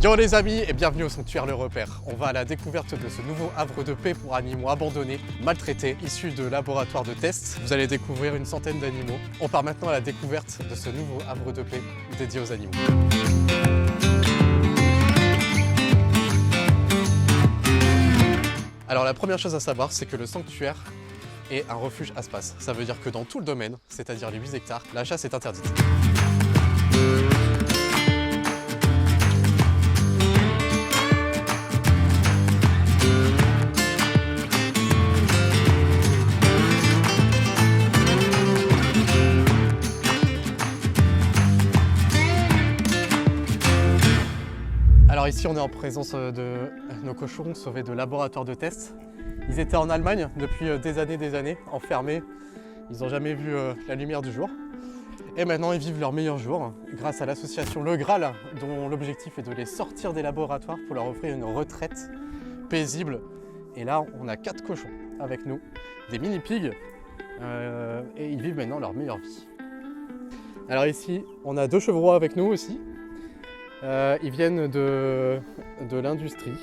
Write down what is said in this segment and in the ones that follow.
Yo les amis et bienvenue au Sanctuaire Le Repère. On va à la découverte de ce nouveau havre de paix pour animaux abandonnés, maltraités, issus de laboratoires de tests. Vous allez découvrir une centaine d'animaux. On part maintenant à la découverte de ce nouveau havre de paix dédié aux animaux. Alors la première chose à savoir, c'est que le sanctuaire est un refuge à espace. Ça veut dire que dans tout le domaine, c'est-à-dire les 8 hectares, la chasse est interdite. Alors ici on est en présence de nos cochons sauvés de laboratoires de tests. Ils étaient en Allemagne depuis des années, enfermés. Ils n'ont jamais vu la lumière du jour. Et maintenant ils vivent leur meilleur jour grâce à l'association Le Graal, dont l'objectif est de les sortir des laboratoires pour leur offrir une retraite paisible. Et là on a 4 cochons avec nous, des mini-pigs, et ils vivent maintenant leur meilleure vie. Alors ici on a 2 chevreaux avec nous aussi. Ils viennent de l'industrie.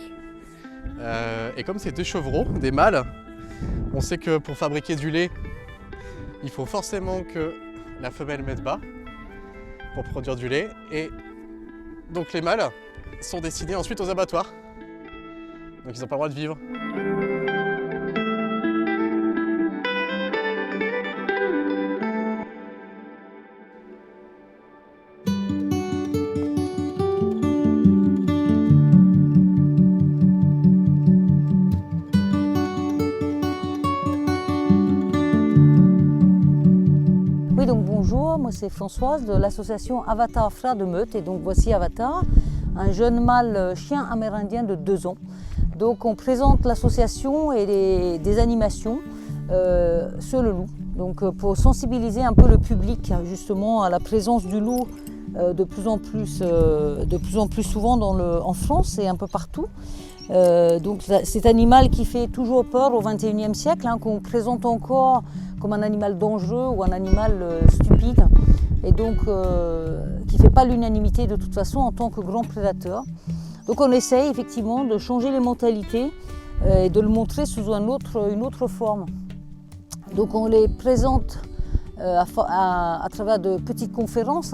Et comme c'est des chevreaux, des mâles, on sait que pour fabriquer du lait, il faut forcément que la femelle mette bas pour produire du lait. Et donc les mâles sont destinés ensuite aux abattoirs. Donc ils n'ont pas le droit de vivre. Oui, donc bonjour, moi c'est Françoise de l'association Avatar Frères de Meute et donc voici Avatar, un jeune mâle chien amérindien de 2 ans. Donc on présente l'association et des animations sur le loup, donc pour sensibiliser un peu le public justement à la présence du loup de plus en plus souvent en France et un peu partout. Donc cet animal qui fait toujours peur au XXIe siècle, qu'on présente encore comme un animal dangereux ou un animal stupide et donc qui ne fait pas l'unanimité de toute façon en tant que grand prédateur. Donc on essaye effectivement de changer les mentalités et de le montrer sous une autre forme. Donc on les présente à travers de petites conférences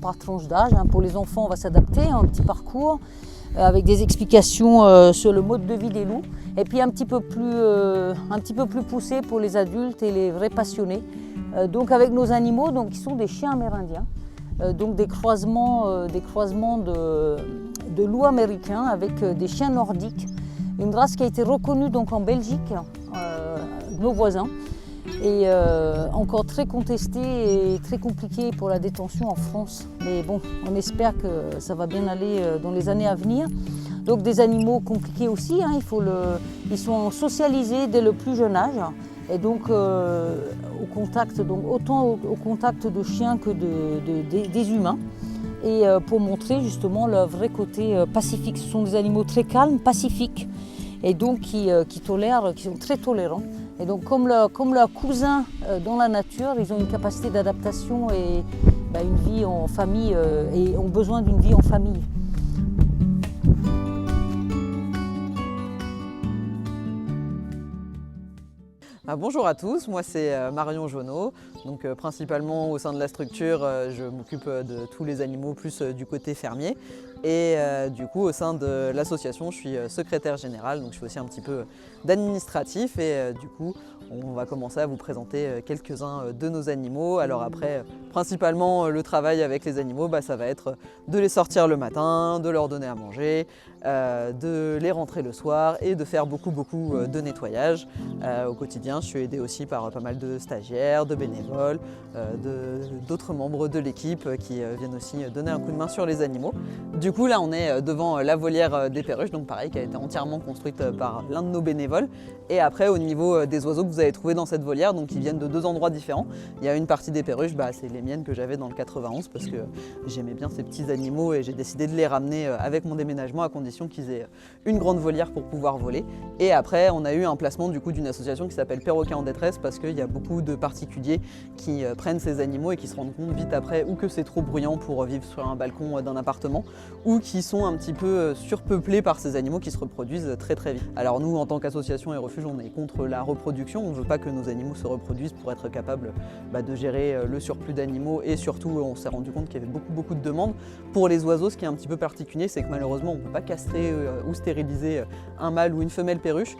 par tranche d'âge. Pour les enfants on va s'adapter, un petit parcours avec des explications sur le mode de vie des loups et puis un petit peu plus poussé pour les adultes et les vrais passionnés. Donc avec nos animaux qui sont des chiens amérindiens, donc des croisements de loups américains avec des chiens nordiques, une race qui a été reconnue donc en Belgique, nos voisins, et encore très contestée et très compliquée pour la détention en France. Mais bon, on espère que ça va bien aller dans les années à venir. Donc des animaux compliqués aussi, ils sont socialisés dès le plus jeune âge et donc autant au contact de chiens que des humains. Et pour montrer justement leur vrai côté pacifique. Ce sont des animaux très calmes, pacifiques et donc qui sont très tolérants. Et donc comme leurs cousins dans la nature, ils ont une capacité d'adaptation et une vie en famille et ont besoin d'une vie en famille. Bonjour à tous, moi c'est Marion Jonot. Donc principalement au sein de la structure, je m'occupe de tous les animaux plus du côté fermier. Et du coup au sein de l'association, je suis secrétaire générale, donc je fais aussi un petit peu d'administratif et du coup on va commencer à vous présenter quelques-uns de nos animaux. Alors après, principalement le travail avec les animaux, ça va être de les sortir le matin, de leur donner à manger, de les rentrer le soir et de faire beaucoup de nettoyage au quotidien. Je suis aidée aussi par pas mal de stagiaires, de bénévoles, d'autres membres de l'équipe qui viennent aussi donner un coup de main sur les animaux. Du coup là on est devant la volière des perruches, donc pareil qui a été entièrement construite par l'un de nos bénévoles. Et après au niveau des oiseaux que vous vous allez trouver dans cette volière, donc qui viennent de 2 endroits différents. Il y a une partie des perruches, c'est les miennes que j'avais dans le 91 parce que j'aimais bien ces petits animaux et j'ai décidé de les ramener avec mon déménagement à condition qu'ils aient une grande volière pour pouvoir voler. Et après, on a eu un placement du coup d'une association qui s'appelle Perroquets en détresse parce qu'il y a beaucoup de particuliers qui prennent ces animaux et qui se rendent compte vite après ou que c'est trop bruyant pour vivre sur un balcon d'un appartement ou qui sont un petit peu surpeuplés par ces animaux qui se reproduisent très très vite. Alors nous, en tant qu'association et refuge, on est contre la reproduction. On ne veut pas que nos animaux se reproduisent pour être capables de gérer le surplus d'animaux et surtout, on s'est rendu compte qu'il y avait beaucoup de demandes. Pour les oiseaux, ce qui est un petit peu particulier, c'est que malheureusement, on ne peut pas castrer ou stériliser un mâle ou une femelle perruche.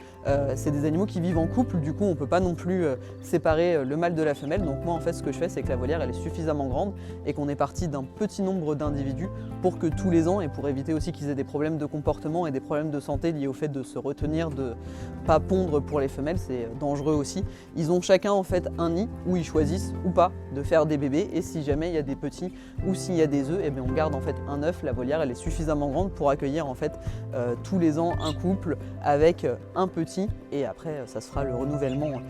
C'est des animaux qui vivent en couple, du coup, on ne peut pas non plus séparer le mâle de la femelle. Donc moi, en fait, ce que je fais, c'est que la volière, elle est suffisamment grande et qu'on est parti d'un petit nombre d'individus pour que tous les ans, et pour éviter aussi qu'ils aient des problèmes de comportement et des problèmes de santé liés au fait de se retenir, de pas pondre pour les femelles, c'est dangereux aussi. Ils ont chacun en fait un nid où ils choisissent ou pas de faire des bébés et si jamais il y a des petits ou s'il y a des œufs, on garde en fait un œuf. La volière, elle est suffisamment grande pour accueillir en fait tous les ans un couple avec un petit et après ça se fera le renouvellement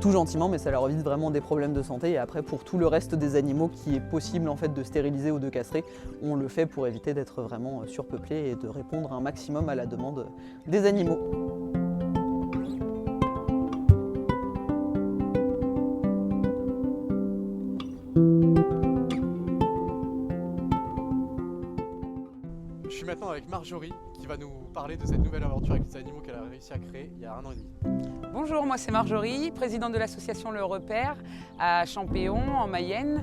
tout gentiment, mais ça leur évite vraiment des problèmes de santé. Et après, pour tout le reste des animaux qui est possible en fait de stériliser ou de castrer, on le fait pour éviter d'être vraiment surpeuplé et de répondre un maximum à la demande des animaux. Je suis maintenant avec Marjorie qui va nous parler de cette nouvelle aventure avec les animaux qu'elle a réussi à créer il y a 1 an et demi. Bonjour, moi c'est Marjorie, présidente de l'association Le Repère à Champéon en Mayenne.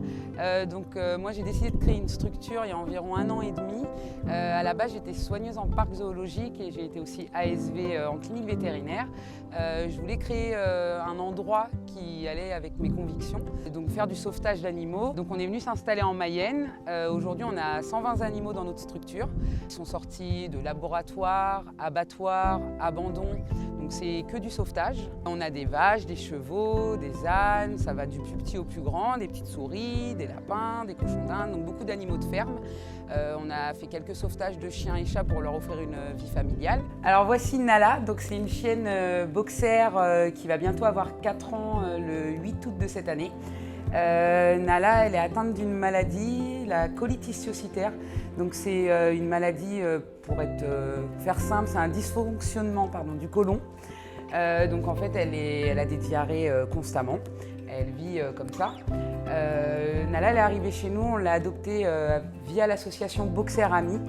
Moi j'ai décidé de créer une structure il y a environ 1 an et demi. À la base j'étais soigneuse en parc zoologique et j'ai été aussi ASV en clinique vétérinaire. Je voulais créer un endroit qui allait avec mes convictions, donc faire du sauvetage d'animaux. Donc on est venu s'installer en Mayenne. Aujourd'hui on a 120 animaux dans notre structure. Ils sont sortis de laboratoires, abattoirs, abandons. Donc c'est que du sauvetage. On a des vaches, des chevaux, des ânes, ça va du plus petit au plus grand, des petites souris, des lapins, des cochons d'Inde, donc beaucoup d'animaux de ferme. On a fait quelques sauvetages de chiens et chats pour leur offrir une vie familiale. Alors voici Nala, donc c'est une chienne boxer qui va bientôt avoir 4 ans le 8 août de cette année. Nala, elle est atteinte d'une maladie, la colite ischio-cytaire. Donc c'est une maladie, pour faire simple, c'est un dysfonctionnement du côlon. Donc en fait, elle a des diarrhées constamment. Elle vit comme ça. Nala, elle est arrivée chez nous, on l'a adoptée via l'association Boxer Amis,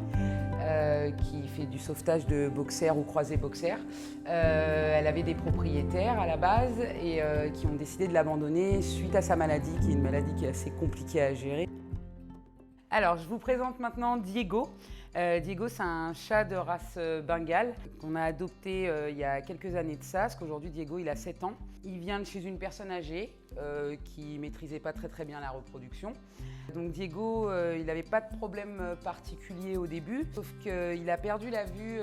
qui fait du sauvetage de boxers ou croisés boxers. Elle avait des propriétaires à la base et qui ont décidé de l'abandonner suite à sa maladie, qui est une maladie qui est assez compliquée à gérer. Alors, je vous présente maintenant Diego. Diego, c'est un chat de race bengale qu'on a adopté il y a quelques années de ça, parce qu'aujourd'hui, Diego, il a 7 ans. Il vient de chez une personne âgée qui ne maîtrisait pas très bien la reproduction. Donc Diego, il n'avait pas de problème particulier au début, sauf qu'il a perdu la vue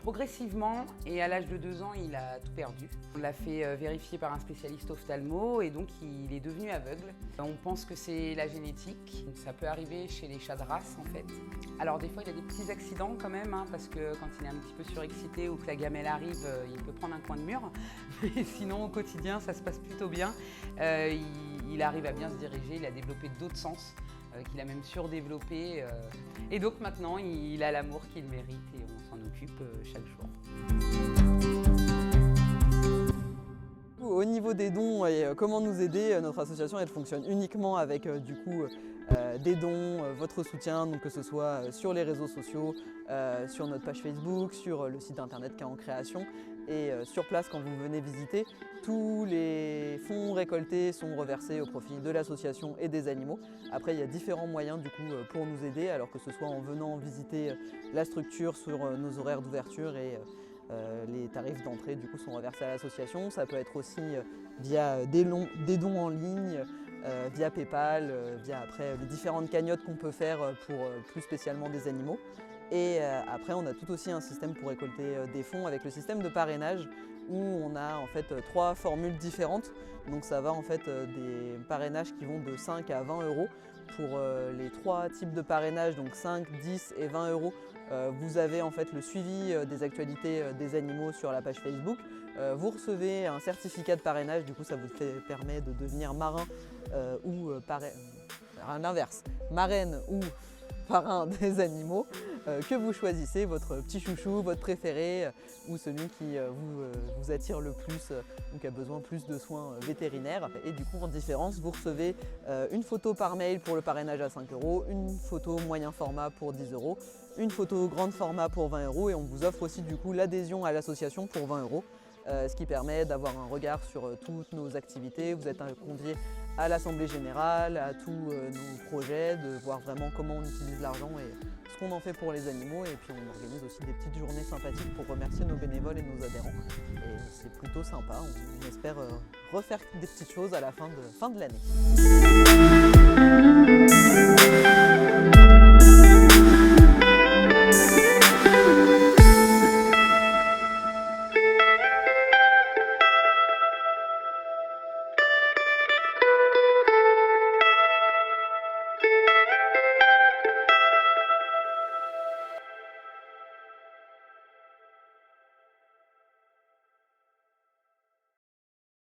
progressivement et à l'âge de 2 ans, il a tout perdu. On l'a fait vérifier par un spécialiste ophtalmo et donc il est devenu aveugle. On pense que c'est la génétique, ça peut arriver chez les chats de race en fait. Alors des fois, il y a des petits accidents quand même, parce que quand il est un petit peu surexcité ou que la gamelle arrive, il peut prendre un coin de mur. Mais sinon, au quotidien, ça se passe plutôt bien. Il arrive à bien se diriger, il a développé d'autres sens qu'il a même surdéveloppé. Et donc maintenant, il a l'amour qu'il mérite et on s'en occupe chaque jour. Au niveau des dons et comment nous aider, notre association elle fonctionne uniquement avec des dons, votre soutien, donc que ce soit sur les réseaux sociaux, sur notre page Facebook, sur le site internet qui est en création et sur place quand vous venez visiter. Tous les fonds récoltés sont reversés au profit de l'association et des animaux. Après, il y a différents moyens du coup pour nous aider, alors que ce soit en venant visiter la structure sur nos horaires d'ouverture et les tarifs d'entrée du coup sont reversés à l'association. Ça peut être aussi via des dons en ligne, via PayPal, via après les différentes cagnottes qu'on peut faire pour plus spécialement des animaux. Et après, on a tout aussi un système pour récolter des fonds avec le système de parrainage où on a en fait 3 formules différentes. Donc ça va en fait des parrainages qui vont de 5 à 20 euros. Pour les 3 types de parrainage, donc 5, 10 et 20 euros, vous avez en fait le suivi des actualités des animaux sur la page Facebook, Vous recevez un certificat de parrainage, du coup ça vous permet de devenir marin ou à l'inverse, marraine ou parrain des animaux que vous choisissez, votre petit chouchou, votre préféré ou celui qui vous attire le plus ou qui a besoin plus de soins vétérinaires. Et du coup en différence, vous recevez une photo par mail pour le parrainage à 5 €, une photo moyen format pour 10 €, une photo grande format pour 20 € et on vous offre aussi du coup l'adhésion à l'association pour 20 €. Ce qui permet d'avoir un regard sur toutes nos activités. Vous êtes conviés à l'Assemblée Générale, à tous nos projets, de voir vraiment comment on utilise l'argent et ce qu'on en fait pour les animaux. Et puis on organise aussi des petites journées sympathiques pour remercier nos bénévoles et nos adhérents. Et c'est plutôt sympa, on espère refaire des petites choses à la fin de l'année.